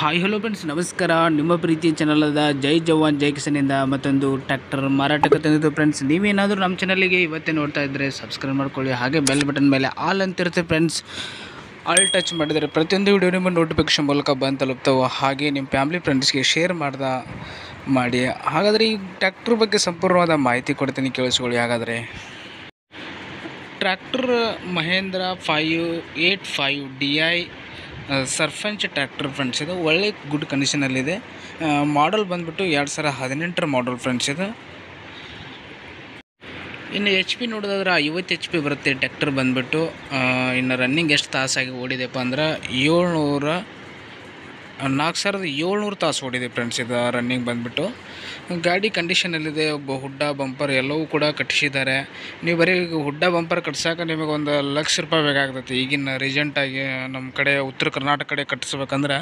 Hi hello friends, ನಮಸ್ಕಾರ. ನಿಮ್ಮ ಪ್ರೀತಿ ಚಾನಲಾದ ಜೈ ಜವಾನ್ ಜೈ ಕಿಸನಿಂದ ಮತ್ತೊಂದು ಟ್ರ್ಯಾಕ್ಟರ್ ಮಾರಾಟಕ್ಕೆ ತಂದಿದ್ದು. ಫ್ರೆಂಡ್ಸ್, ನೀವೇನಾದರೂ ನಮ್ಮ ಚಾನಲಿಗೆ ಇವತ್ತೇ ನೋಡ್ತಾ ಇದ್ದರೆ ಸಬ್ಸ್ಕ್ರೈಬ್ ಮಾಡ್ಕೊಳ್ಳಿ. ಹಾಗೆ ಬೆಲ್ ಬಟನ್ ಮೇಲೆ ಆಲ್ ಅಂತಿರುತ್ತೆ ಫ್ರೆಂಡ್ಸ್. ಆಲ್ ಟಚ್ ಮಾಡಿದರೆ ಪ್ರತಿಯೊಂದು ವಿಡಿಯೋ ನಿಮ್ಮ ನೋಟಿಫಿಕೇಶನ್ ಮೂಲಕ ಬಂದು ತಲುಪ್ತಾವೆ. ಹಾಗೆ ನಿಮ್ಮ ಫ್ಯಾಮಿಲಿ ಫ್ರೆಂಡ್ಸ್ಗೆ ಶೇರ್ ಮಾಡಿ. ಹಾಗಾದರೆ ಈ ಟ್ರ್ಯಾಕ್ಟರ್ ಬಗ್ಗೆ ಸಂಪೂರ್ಣವಾದ ಮಾಹಿತಿ ಕೊಡ್ತೀನಿ, ಕೇಳಿಸ್ಕೊಳ್ಳಿ. ಹಾಗಾದರೆ tractor Mahindra 585 DI Sarpanch tractor friends. ಇದು ಒಳ್ಳೆ ಗುಡ್ ಕಂಡೀಷನಲ್ಲಿದೆ. ಮಾಡಲ್ ಬಂದುಬಿಟ್ಟು 2018 ಮಾಡಲ್ ಫ್ರೆಂಡ್ಸ್. ಇದು ಇನ್ನು HP ನೋಡೋದಾದ್ರೆ 50 HP ಬರುತ್ತೆ ಟ್ರ್ಯಾಕ್ಟರ್ ಬಂದುಬಿಟ್ಟು. ಇನ್ನು ರನ್ನಿಂಗ್ ಎಷ್ಟು ತಾಸಾಗಿ ಓಡಿದೆಪ್ಪ ಅಂದ್ರೆ 4700 ತಾಸು ಓಡಿದೆ ಫ್ರೆಂಡ್ಸ್. ಇದು ರನ್ನಿಂಗ್ ಬಂದುಬಿಟ್ಟು. ಗಾಡಿ ಕಂಡೀಷನಲ್ಲಿದೆ. ಒಬ್ಬ ಹುಡ್ಡ ಬಂಪರ್ ಎಲ್ಲವೂ ಕೂಡ ಕಟ್ಟಿಸಿದ್ದಾರೆ. ನೀವು ಬರೀ ಹುಡ್ಡ ಬಂಪರ್ ಕಟ್ಸೋಕೆ ನಿಮಗೆ ₹1,00,000 ಬೇಕಾಗ್ತೈತಿ. ಈಗಿನ ರೀಸೆಂಟಾಗಿ ನಮ್ಮ ಕಡೆ ಉತ್ತರ ಕರ್ನಾಟಕ ಕಡೆ ಕಟ್ಟಿಸ್ಬೇಕಂದ್ರೆ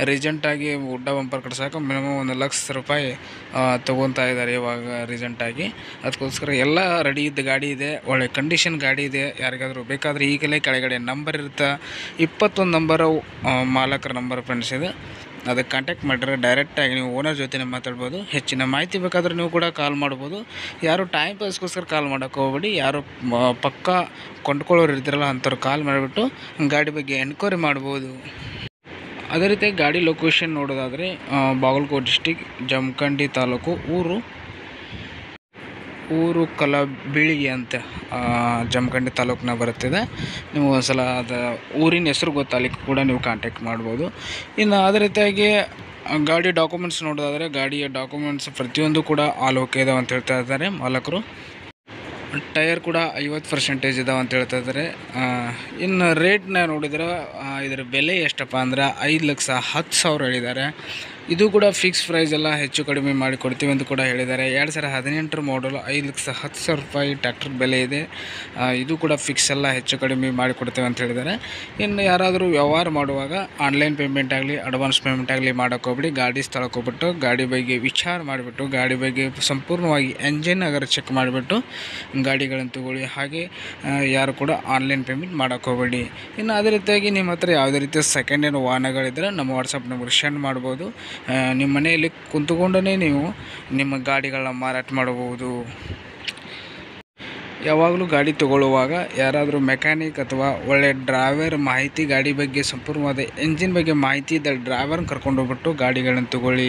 ರೀಸೆಂಟಾಗಿ ಹುಡ್ಡ ಬಂಪರ್ ಕಟ್ಸೋಕೆ ಮಿನಿಮಮ್ ₹1,00,000 ತೊಗೊತಾ ಇದ್ದಾರೆ ಇವಾಗ ರೀಸೆಂಟಾಗಿ. ಅದಕ್ಕೋಸ್ಕರ ಎಲ್ಲ ರೆಡಿ ಇದ್ದ ಗಾಡಿ ಇದೆ, ಒಳ್ಳೆ ಕಂಡೀಷನ್ ಗಾಡಿ ಇದೆ. ಯಾರಿಗಾದರೂ ಬೇಕಾದರೆ ಈಗಲೇ ಕೆಳಗಡೆ ನಂಬರ್ ಇರುತ್ತೆ, 21 ನಂಬರು ಮಾಲಕರ ನಂಬರ್ ಫ್ರೆಂಡ್ಸ್. ಇದು ಅದಕ್ಕೆ ಕಾಂಟ್ಯಾಕ್ಟ್ ಮಾಡಿದ್ರೆ ಡೈರೆಕ್ಟಾಗಿ ನೀವು ಓನರ್ ಜೊತೆ ಮಾತಾಡ್ಬೋದು. ಹೆಚ್ಚಿನ ಮಾಹಿತಿ ಬೇಕಾದರೆ ನೀವು ಕೂಡ ಕಾಲ್ ಮಾಡ್ಬೋದು. ಯಾರು ಟೈಮ್ ಪಾಸ್ಗೋಸ್ಕರ ಕಾಲ್ ಮಾಡೋಕ್ಕೆ ಹೋಗ್ಬೇಡಿ. ಯಾರು ಪಕ್ಕ ಕೊಂಡ್ಕೊಳ್ಳೋರು ಇರ್ತಿರಲ್ಲ ಅಂಥವ್ರು ಕಾಲ್ ಮಾಡಿಬಿಟ್ಟು ಗಾಡಿ ಬಗ್ಗೆ ಎನ್ಕ್ವೈರಿ ಮಾಡ್ಬೋದು. ಅದೇ ರೀತಿ ಗಾಡಿ ಲೊಕೇಶನ್ ನೋಡೋದಾದರೆ ಬಾಗಲಕೋಟೆ ಡಿಸ್ಟಿಕ್, ಜಮಖಂಡಿ ತಾಲೂಕು, ಊರು ಕಲಬೀಳಿಗೆ ಅಂತ ಜಮಖಂಡಿ ತಾಲೂಕಿನ ಬರುತ್ತಿದೆ. ನೀವು ಒಂದ್ಸಲ ಅದು ಊರಿನ ಹೆಸರು ಗೊತ್ತಾಗಲಿಕ್ಕೆ ಕೂಡ ನೀವು ಕಾಂಟ್ಯಾಕ್ಟ್ ಮಾಡ್ಬೋದು. ಇನ್ನು ಅದೇ ರೀತಿಯಾಗಿ ಗಾಡಿ ಡಾಕ್ಯುಮೆಂಟ್ಸ್ ನೋಡೋದಾದರೆ ಗಾಡಿಯ ಡಾಕ್ಯುಮೆಂಟ್ಸ್ ಪ್ರತಿಯೊಂದು ಕೂಡ ಆಲ್ ಓಕೆ ಇದಾವೆ ಅಂತ ಹೇಳ್ತಾ ಇದ್ದಾರೆ ಮಾಲಕರು. ಟೈರ್ ಕೂಡ 50% ಇದಾವೆ ಅಂತ ಹೇಳ್ತಾ ಇದ್ದಾರೆ. ಇನ್ನು ರೇಟ್ನ ನೋಡಿದ್ರೆ ಇದರ ಬೆಲೆ ಎಷ್ಟಪ್ಪ ಅಂದ್ರೆ 5,10,000 ಹೇಳಿದ್ದಾರೆ. ಇದು ಕೂಡ ಫಿಕ್ಸ್ ಪ್ರೈಸ್, ಎಲ್ಲ ಹೆಚ್ಚು ಕಡಿಮೆ ಮಾಡಿ ಕೊಡ್ತೀವಿ ಅಂತ ಕೂಡ ಹೇಳಿದ್ದಾರೆ. 2018 ಮಾಡಲ್, 5,10,000 ಟ್ರ್ಯಾಕ್ಟರ್ ಬೆಲೆ ಇದೆ. ಇದು ಕೂಡ ಫಿಕ್ಸ್, ಎಲ್ಲ ಹೆಚ್ಚು ಕಡಿಮೆ ಮಾಡಿ ಕೊಡ್ತೇವೆ ಅಂತ ಹೇಳಿದ್ದಾರೆ. ಇನ್ನು ಯಾರಾದರೂ ವ್ಯವಹಾರ ಮಾಡುವಾಗ ಆನ್ಲೈನ್ ಪೇಮೆಂಟ್ ಆಗಲಿ ಅಡ್ವಾನ್ಸ್ ಪೇಮೆಂಟ್ ಆಗಲಿ ಮಾಡೋಕ್ಕೆ ಹೋಗ್ಬಿಡಿ. ಗಾಡಿ ಸ್ಥಳಕ್ಕೆ ಹೋಗ್ಬಿಟ್ಟು ಗಾಡಿ ಬಗ್ಗೆ ವಿಚಾರ ಮಾಡಿಬಿಟ್ಟು ಗಾಡಿ ಬಗ್ಗೆ ಸಂಪೂರ್ಣವಾಗಿ ಎಂಜಿನ್ ಅಗರ್ ಚೆಕ್ ಮಾಡಿಬಿಟ್ಟು ಗಾಡಿಗಳನ್ನು ತಗೊಳ್ಳಿ. ಹಾಗೆ ಯಾರು ಕೂಡ ಆನ್ಲೈನ್ ಪೇಮೆಂಟ್ ಮಾಡೋಕ್ಕೆ ಹೋಗಬೇಡಿ. ಇನ್ನು ಅದೇ ರೀತಿಯಾಗಿ ನಿಮ್ಮ ಹತ್ರ ಯಾವುದೇ ರೀತಿಯ ಸೆಕೆಂಡ್ ಹ್ಯಾಂಡ್ ವಾಹನಗಳಿದ್ದರೆ ನಮ್ಮ ವಾಟ್ಸಪ್ ನಂಬರ್ ಸೆಂಡ್ ಮಾಡ್ಬೋದು. ನಿಮ್ಮ ಮನೆಯಲ್ಲಿ ಕುಂತುಕೊಂಡೇ ನೀವು ನಿಮ್ಮ ಗಾಡಿಗಳನ್ನ ಮಾರಾಟ ಮಾಡಬಹುದು. ಯಾವಾಗಲೂ ಗಾಡಿ ತೊಗೊಳ್ಳುವಾಗ ಯಾರಾದರೂ ಮೆಕ್ಯಾನಿಕ್ ಅಥವಾ ಒಳ್ಳೆಯ ಡ್ರೈವರ್ ಮಾಹಿತಿ, ಗಾಡಿ ಬಗ್ಗೆ ಸಂಪೂರ್ಣವಾದ ಎಂಜಿನ್ ಬಗ್ಗೆ ಮಾಹಿತಿ ಇದ್ದ ಡ್ರೈವರ್ನ ಕರ್ಕೊಂಡೋಗ್ಬಿಟ್ಟು ಗಾಡಿಗಳನ್ನು ತೊಗೊಳ್ಳಿ.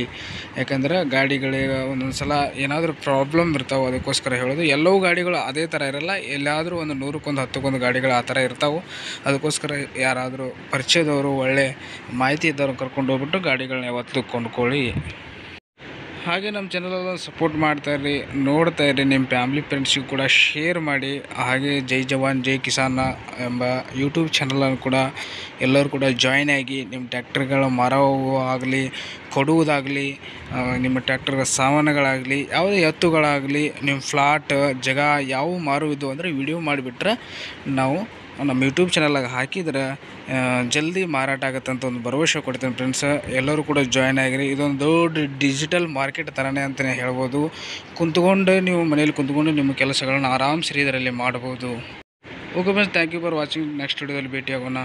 ಯಾಕಂದರೆ ಗಾಡಿಗಳಿಗೆ ಒಂದೊಂದು ಸಲ ಏನಾದರೂ ಪ್ರಾಬ್ಲಮ್ ಇರ್ತಾವೆ. ಅದಕ್ಕೋಸ್ಕರ ಹೇಳೋದು, ಎಲ್ಲವೂ ಗಾಡಿಗಳು ಅದೇ ಥರ ಇರೋಲ್ಲ. ಎಲ್ಲಾದರೂ ಒಂದು 100ಕ್ಕೆ 10ಕ್ಕೆ ಗಾಡಿಗಳು ಆ ಥರ ಇರ್ತಾವೆ. ಅದಕ್ಕೋಸ್ಕರ ಯಾರಾದರೂ ಪರಿಚಯದವರು ಒಳ್ಳೆ ಮಾಹಿತಿ ಇದ್ದವ್ರನ್ನ ಕರ್ಕೊಂಡೋಗ್ಬಿಟ್ಟು ಗಾಡಿಗಳನ್ನ ಯಾವತ್ತೂ ಕೊಂಡ್ಕೊಳ್ಳಿ. ಹಾಗೆ ನಮ್ಮ ಚಾನಲನ್ನು ಸಪೋರ್ಟ್ ಮಾಡ್ತಾಯಿರಿ, ನೋಡ್ತಾಯಿರಿ. ನಿಮ್ಮ ಫ್ಯಾಮಿಲಿ ಫ್ರೆಂಡ್ಸಿಗೂ ಕೂಡ ಶೇರ್ ಮಾಡಿ. ಹಾಗೆ ಜೈ ಜವಾನ್ ಜೈ ಕಿಸಾನ ಎಂಬ ಯೂಟ್ಯೂಬ್ ಚಾನಲನ್ನು ಕೂಡ ಎಲ್ಲರೂ ಕೂಡ ಜಾಯ್ನ್ ಆಗಿ ನಿಮ್ಮ ಟ್ರ್ಯಾಕ್ಟರ್ಗಳ ಮಾರಾಗಲಿ ಕೊಡುವುದಾಗಲಿ, ನಿಮ್ಮ ಟ್ರ್ಯಾಕ್ಟರ್ಗಳ ಸಾಮಾನುಗಳಾಗಲಿ, ಯಾವುದೇ ಎತ್ತುಗಳಾಗಲಿ, ನಿಮ್ಮ ಫ್ಲಾಟ್ ಜಾಗ ಯಾವ ಮಾರುವುದು ಅಂದರೆ ವಿಡಿಯೋ ಮಾಡಿಬಿಟ್ರೆ ನಾವು ನಮ್ಮ ಯೂಟ್ಯೂಬ್ ಚಾನಲ್ಗೆ ಹಾಕಿದ್ರೆ ಜಲ್ದಿ ಮಾರಾಟ ಆಗುತ್ತೆ ಅಂತ ಒಂದು ಭರವಸೆ ಕೊಡ್ತೀನಿ ಫ್ರೆಂಡ್ಸ್. ಎಲ್ಲರೂ ಕೂಡ ಜಾಯ್ನ್ ಆಗಿರಿ. ಇದೊಂದು ದೊಡ್ಡ ಡಿಜಿಟಲ್ ಮಾರ್ಕೆಟ್ ಥರನೇ ಅಂತಲೇ ಹೇಳ್ಬೋದು. ನೀವು ಮನೇಲಿ ಕುಂತ್ಕೊಂಡು ನಿಮ್ಮ ಕೆಲಸಗಳನ್ನ ಆರಾಮ್ಸರಿ ಇದರಲ್ಲಿ ಮಾಡ್ಬೋದು. Okay friends, thank you for watching. Next ವಿಡಿಯೋದಲ್ಲಿ ಭೇಟಿಯಾಗೋಣ.